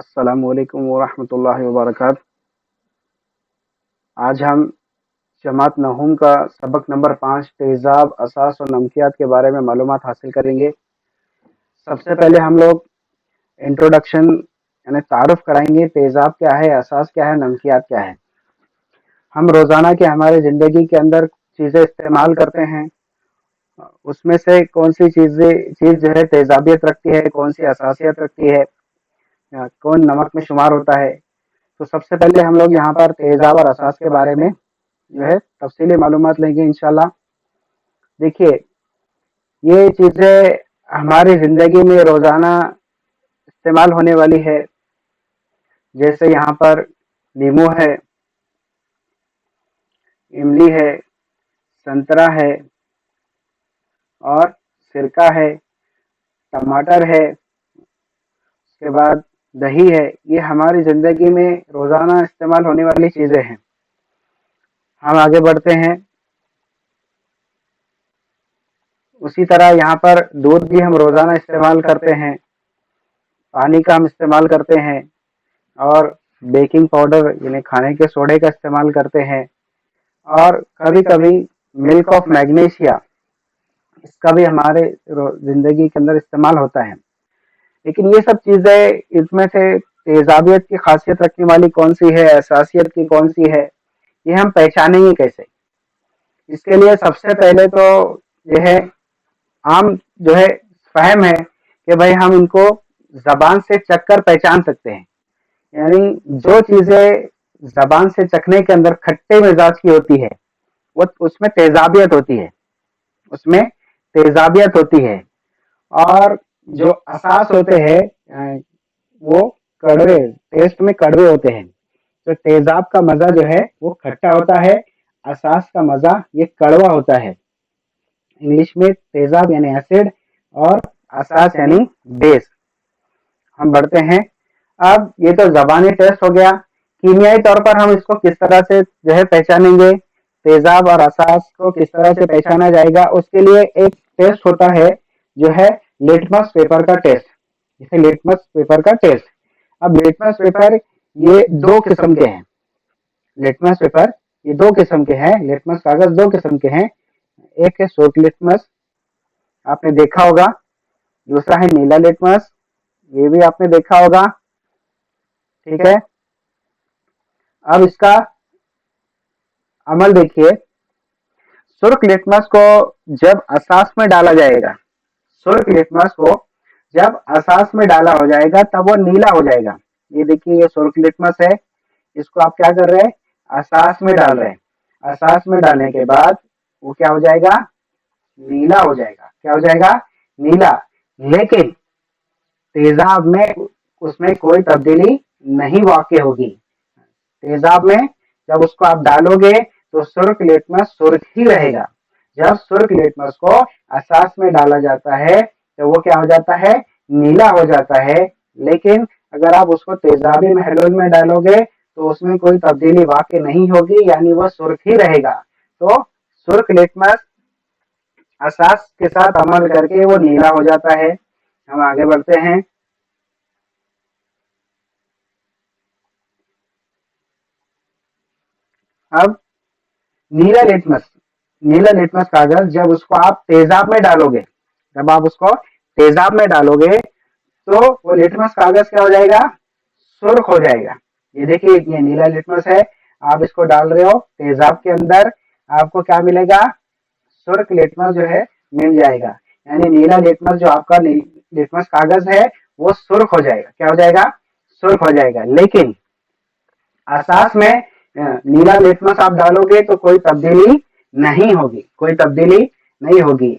अस्सलामुअलैकुम वरहमतुल्लाहि वबरकात। आज हम जमात नहूम का सबक नंबर 5 तेज़ाब, असास और नमकियात के बारे में मालूमात हासिल करेंगे। सबसे पहले हम लोग इंट्रोडक्शन यानी तारुफ कराएंगे, तेज़ाब क्या है, असास क्या है, नमकियात क्या है। हम रोज़ाना के हमारे ज़िंदगी के अंदर चीज़ें इस्तेमाल करते हैं, उसमें से कौन सी चीज़ जो है तेज़ाबियत रखती है, कौन सी असासियत रखती है, कौन नमक में शुमार होता है। तो सबसे पहले हम लोग यहाँ पर तेज़ाब और असास के बारे में जो है तफसीली मालूमात लेंगे इंशाल्लाह। देखिए, ये चीज़ें हमारी ज़िंदगी में रोज़ाना इस्तेमाल होने वाली है। जैसे यहाँ पर नींबू है, इमली है, संतरा है और सिरका है, टमाटर है, उसके बाद दही है। ये हमारी ज़िंदगी में रोज़ाना इस्तेमाल होने वाली चीज़ें हैं। हम आगे बढ़ते हैं। उसी तरह यहाँ पर दूध भी हम रोज़ाना इस्तेमाल करते हैं, पानी का हम इस्तेमाल करते हैं और बेकिंग पाउडर यानी खाने के सोडे का इस्तेमाल करते हैं और कभी-कभी मिल्क ऑफ मैग्नीशिया, इसका भी हमारे ज़िंदगी के अंदर इस्तेमाल होता है। लेकिन ये सब चीज़ें, इसमें से तेज़ाबियत की ख़ासियत रखने वाली कौन-सी है, असासियत की कौन-सी है, ये हम पहचानेंगे कैसे? इसके लिए सबसे पहले तो ये है, आम जो है फ़हम है कि भाई हम इनको ज़बान से चख कर पहचान सकते हैं। यानी जो चीज़ें ज़बान से चखने के अंदर खट्टे मिजाज की होती है, वो उसमें तेज़ाबियत होती है, उसमें तेज़ाबियत होती है। और जो असास होते हैं वो कड़वे, टेस्ट में कड़वे होते हैं। तो तेज़ाब का मज़ा जो है वो खट्टा होता है, असास का मज़ा ये कड़वा होता है। इंग्लिश में तेज़ाब यानी एसिड और असास यानी बेस। हम बढ़ते हैं। अब ये तो ज़बानी टेस्ट हो गया। कीमियाई तौर पर हम इसको किस तरह से जो है पहचानेंगे, तेज़ाब और असास को किस तरह से पहचाना जाएगा, उसके लिए एक टेस्ट होता है जो है लिटमस पेपर का टेस्ट। इसे लिटमस पेपर का टेस्ट। अब लिटमस पेपर ये दो किस्म के हैं। लिटमस पेपर ये दो किस्म के हैं, लिटमस कागज दो किस्म के हैं। एक है शुष्क लिटमस, आपने देखा होगा। दूसरा है नीला लिटमस, ये भी आपने देखा होगा। ठीक है। अब इसका अमल देखिए। सुर्ख लिटमस को जब असास में डाला जाएगा, सुर्ख लिटमस को जब असास में डाला हो जाएगा तब वो नीला हो जाएगा। ये देखिए, ये सुर्ख लिटमस है, इसको आप क्या कर रहे हैं, असास में डाल रहे हैं। असास में डालने के बाद वो क्या हो जाएगा, नीला हो जाएगा। क्या हो जाएगा, नीला। लेकिन तेजाब में उसमें कोई तब्दीली नहीं वाक़ई होगी। तेजाब में जब उसको आप डालोगे तो सुर्ख लिटमस सुर्ख ही रहेगा। जब सुर्ख लिटमस को असास में डाला जाता है तो वो क्या हो जाता है, नीला हो जाता है। लेकिन अगर आप उसको तेजाबी महलूल में डालोगे तो उसमें कोई तब्दीली वाक़ई नहीं होगी, यानी वो सुर्ख ही रहेगा। तो सुर्ख लिटमस असास के साथ अमल करके वो नीला हो जाता है। हम आगे बढ़ते हैं। अब नीला लिटमस कागज जब उसको आप तेजाब में डालोगे, जब आप उसको तेजाब में डालोगे तो वो लिटमस कागज क्या हो जाएगा, सुर्ख हो जाएगा। ये देखिए, ये नीला लिटमस है, आप इसको डाल रहे हो तेजाब के अंदर, आपको क्या मिलेगा, सुर्ख लिटमस जो है मिल जाएगा। यानी नीला लिटमस जो आपका लिटमस कागज है वो सुर्ख हो जाएगा। क्या हो जाएगा, सुर्ख हो जाएगा। लेकिन असास में नीला लिटमस आप डालोगे तो कोई तब्दीली नहीं होगी, कोई तब्दीली नहीं होगी,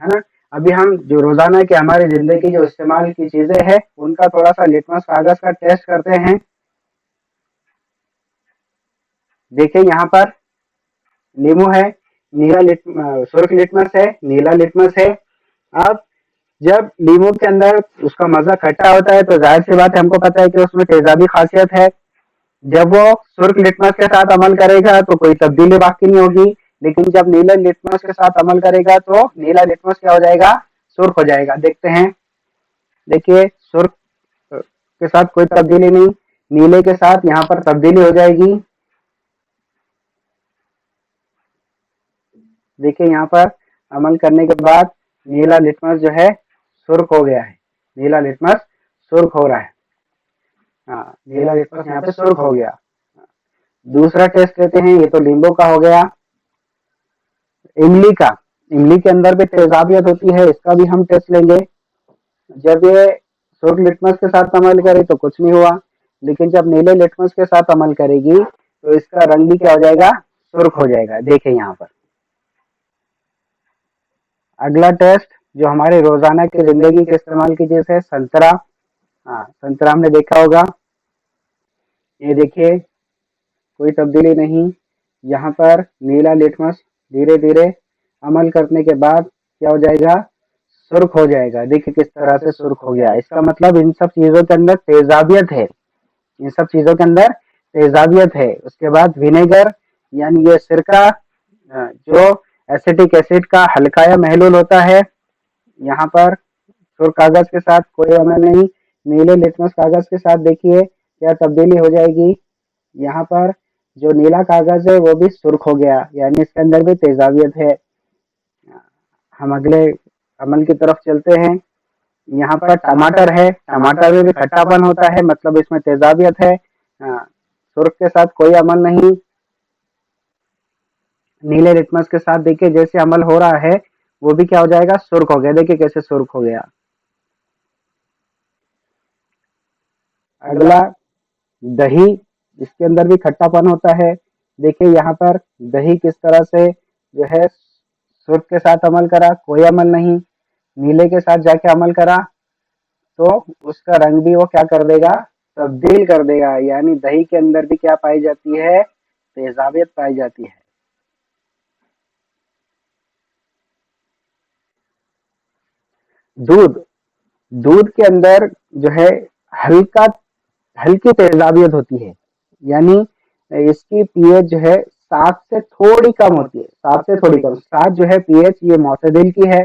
है ना। अभी हम जो रोजाना के हमारी जिंदगी जो इस्तेमाल की चीजें हैं उनका थोड़ा सा लिटमस कागज का टेस्ट करते हैं। देखिए, यहाँ पर नींबू है, सुर्ख लिटमस है, नीला लिटमस है। अब जब नींबू के अंदर उसका मजा खट्टा होता है तो जाहिर सी बात है, हमको पता है कि उसमें तेजाबी खासियत है। जब वो सुर्ख लिटमस के साथ अमल करेगा तो कोई तब्दीली बाकी नहीं होगी। लेकिन जब नीला लिटमस के साथ अमल करेगा तो नीला लिटमस क्या हो जाएगा, सुर्ख हो जाएगा। देखते हैं। देखिए, सुर्ख उसके साथ कोई तब्दीली नहीं, नीले के साथ यहाँ पर तब्दीली हो जाएगी। देखिए यहाँ पर अमल करने के बाद नीला लिटमस जो है सुर्ख हो गया है, नीला लिटमस सुर्ख हो रहा है। हाँ, नीला लिटमस यहाँ पे सुर्ख हो गया। दूसरा टेस्ट लेते हैं, ये तो नींबू का हो गया। इमली का, इमली के अंदर भी तेजाबियत होती है, इसका भी हम टेस्ट लेंगे। जब ये सुर्ख लिटमस के साथ अमल करे तो कुछ नहीं हुआ, लेकिन जब नीले लिटमस के साथ अमल करेगी तो इसका रंग भी क्या हो जाएगा, सुर्ख हो जाएगा। देखिए यहाँ पर अगला टेस्ट जो हमारे रोजाना की जिंदगी के इस्तेमाल की चीज है, संतरा। हाँ, संतरा हमने देखा होगा। ये देखिए कोई तब्दीली नहीं, यहाँ पर नीला लिटमस धीरे धीरे अमल करने के बाद क्या हो जाएगा, सुर्ख हो जाएगा। देखिए किस तरह से सुर्ख हो गया। इसका मतलब इन सब चीजों के अंदर तेजाबियत है, इन सब चीजों के अंदर तेजाबियत है। उसके बाद विनेगर यानी ये सिरका, जो एसिटिक एसिड का हल्का या महलूल होता है, यहाँ पर सुर्ख कागज के साथ कोई अमल नहीं, नीले लिटमस कागज के साथ देखिए क्या तब्दीली हो जाएगी। यहाँ पर जो नीला कागज है वो भी सुर्ख हो गया, यानी इसके अंदर भी तेजाबियत है। हम अगले अमल की तरफ चलते हैं। यहाँ पर टमाटर है, टमाटर में भी खट्टापन होता है, मतलब इसमें तेजाबियत है। सुर्ख के साथ कोई अमल नहीं, नीले लिटमस के साथ देखिए जैसे अमल हो रहा है वो भी क्या हो जाएगा, सुर्ख हो गया। देखिए कैसे सुर्ख हो गया। अगला दही, इसके अंदर भी खट्टापन होता है। देखिए यहाँ पर दही किस तरह से जो है सुर्ख के साथ अमल करा, कोई अमल नहीं, नीले के साथ जाके अमल करा तो उसका रंग भी वो क्या कर देगा, तब्दील कर देगा। यानी दही के अंदर भी क्या पाई जाती है, तेजाबियत पाई जाती है। दूध, दूध के अंदर जो है हल्का हल्की तेजाबियत होती है, यानी इसकी पीएच जो है 7 से थोड़ी कम होती है, 7 से थोड़ी कम। 7 जो है पीएच ये मोतदिल की है,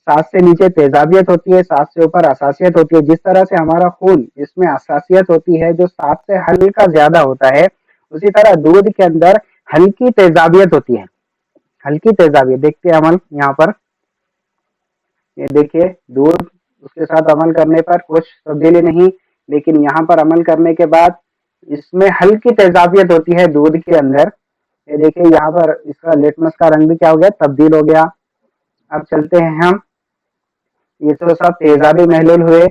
7 से नीचे तेजाबियत होती है, 7 से ऊपर असासियत होती है। जिस तरह से हमारा खून इसमें असासियत होती है जो 7 से हल्का ज्यादा होता है, उसी तरह दूध के अंदर हल्की तेजाबियत होती है, हल्की तेजाबियत। देखते हैं अमल यहाँ पर, ये देखिए दूध, उसके साथ अमल करने पर कुछ तब्दीली नहीं, लेकिन यहाँ पर अमल करने के बाद इसमें हल्की तेजाबियत होती है दूध के अंदर। ये देखिए यहाँ पर इसका लिटमस का रंग भी क्या हो गया, तब्दील हो गया। अब चलते हैं हम, ये तो सब तेजाबी महलूल हुए।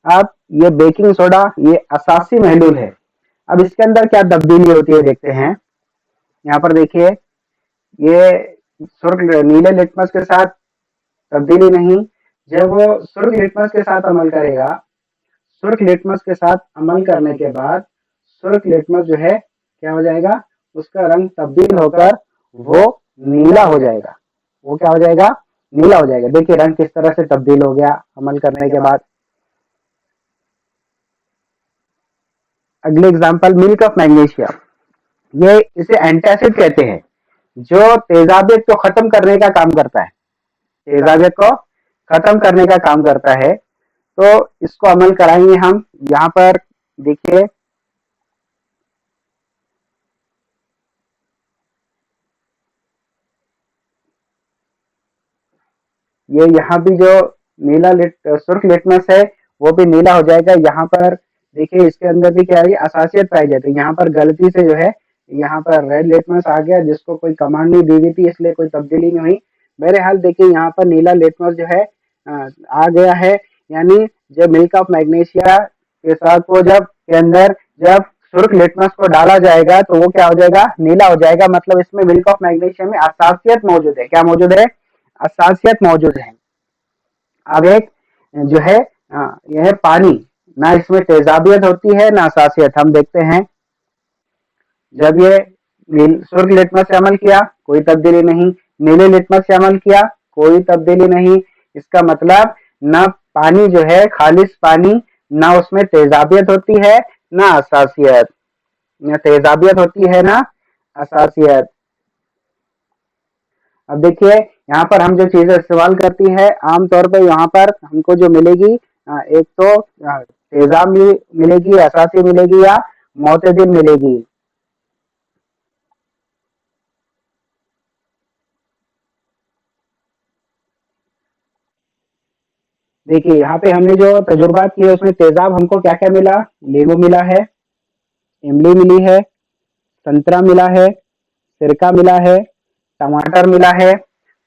अब ये बेकिंग सोडा, ये असासी महलूल है। अब इसके अंदर क्या तब्दीली होती है देखते हैं। यहाँ पर देखिए ये सुर्ख नीले लिटमस के साथ तब्दीली नहीं, जब वो सुर्ख लिटमस के साथ अमल करेगा, सुर्ख लिटमस के साथ अमल करने के बाद सुर्ख लिटमस जो है क्या हो जाएगा, उसका रंग तब्दील होकर वो नीला हो जाएगा। वो क्या हो जाएगा, नीला हो जाएगा। देखिए रंग किस तरह से तब्दील हो गया अमल करने के बाद। अगले एग्जांपल, मिल्क ऑफ मैग्नीशिया। ये इसे एंटासिड कहते हैं, जो तेजाबियत को खत्म करने का काम करता है, तेजाबियत को खत्म करने का काम करता है। तो इसको अमल कराएंगे हम। यहाँ पर देखिए ये यहाँ भी जो नीला सुर्ख लिटमस है वो भी नीला हो जाएगा। यहाँ पर देखिए इसके अंदर भी क्या है, असासियत पाई जाती है। यहाँ पर गलती से जो है यहाँ पर रेड लिटमस आ गया, जिसको कोई कमांड नहीं दी हुई थी, इसलिए कोई तब्दीली नहीं हुई। मेरे हाल देखिए यहाँ पर नीला लिटमस जो है आ गया है, यानी जब मिल्क ऑफ मैग्नीशिया के साथ वो जब के अंदर जब सुर्ख लिटमस को डाला जाएगा तो वो क्या हो जाएगा, नीला हो जाएगा। मतलब इसमें मिल्क ऑफ मैग्नीशिया में असासियत मौजूद है। क्या मौजूद है, असासियत मौजूद है। अब एक जो है यह है पानी, ना इसमें तेजाबियत होती है ना असासियत। हम देखते हैं जब ये सुर्ख लिटमस से अमल किया कोई तब्दीली नहीं, नीले लिटमस से अमल किया कोई तब्दीली नहीं। इसका मतलब ना पानी जो है खालिस पानी, ना उसमें तेजाबियत होती है ना असासियत, ना तेजाबियत होती है ना असासियत। अब देखिए यहाँ पर हम जो चीजें इस्तेमाल करती है आमतौर पर, यहाँ पर हमको जो मिलेगी एक तो तेजाब मिलेगी, असासी मिलेगी या मोतदिल मिलेगी। देखिए यहाँ पे हमने जो तजुर्बा किए उसमें तेजाब हमको क्या क्या मिला, नींबू मिला है, इमली मिली है, संतरा मिला है, सिरका मिला है, टमाटर मिला है,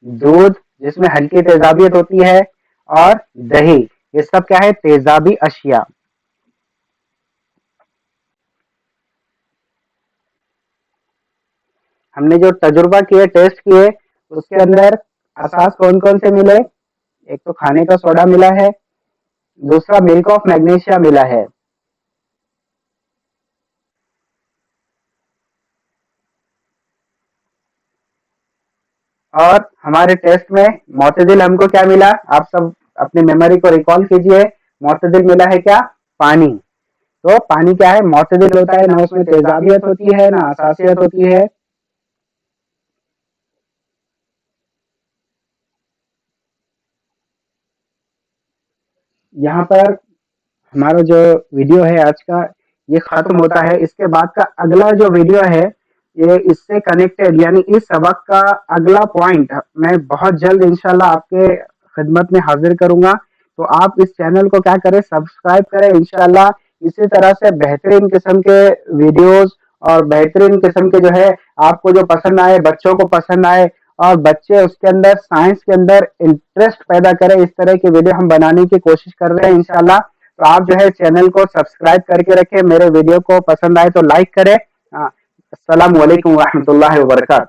दूध जिसमें हल्की तेजाबियत होती है, और दही। ये सब क्या है, तेजाबी अशिया। हमने जो तजुर्बा किए, टेस्ट किए, उसके अंदर असास कौन कौन से मिले, एक तो खाने का सोडा मिला है, दूसरा मिल्क ऑफ मैग्नीशिया मिला है, और हमारे टेस्ट में मोतदिल हमको क्या मिला, आप सब अपनी मेमोरी को रिकॉल कीजिए। मोतदिल मिला है क्या, पानी। तो पानी क्या है, मोतदिल होता है, ना उसमें तेजाबियत होती है ना असासियत होती है। यहाँ पर हमारा जो वीडियो है आज का ये खत्म होता है। इसके बाद का अगला जो वीडियो है ये इससे कनेक्टेड, यानी इस सबक का अगला पॉइंट मैं बहुत जल्द इंशाल्लाह आपके खिदमत में हाजिर करूंगा। तो आप इस चैनल को क्या करें, सब्सक्राइब करें इंशाल्लाह। इसी तरह से बेहतरीन किस्म के वीडियोस और बेहतरीन किस्म के जो है आपको जो पसंद आए, बच्चों को पसंद आए, और बच्चे उसके अंदर साइंस के अंदर इंटरेस्ट पैदा करें, इस तरह की वीडियो हम बनाने की कोशिश कर रहे हैं इंशाल्लाह। तो आप जो है चैनल को सब्सक्राइब करके रखें, मेरे वीडियो को पसंद आए तो लाइक करें। अस्सलाम वालेकुम रहमतुल्लाहि व बरकातहू।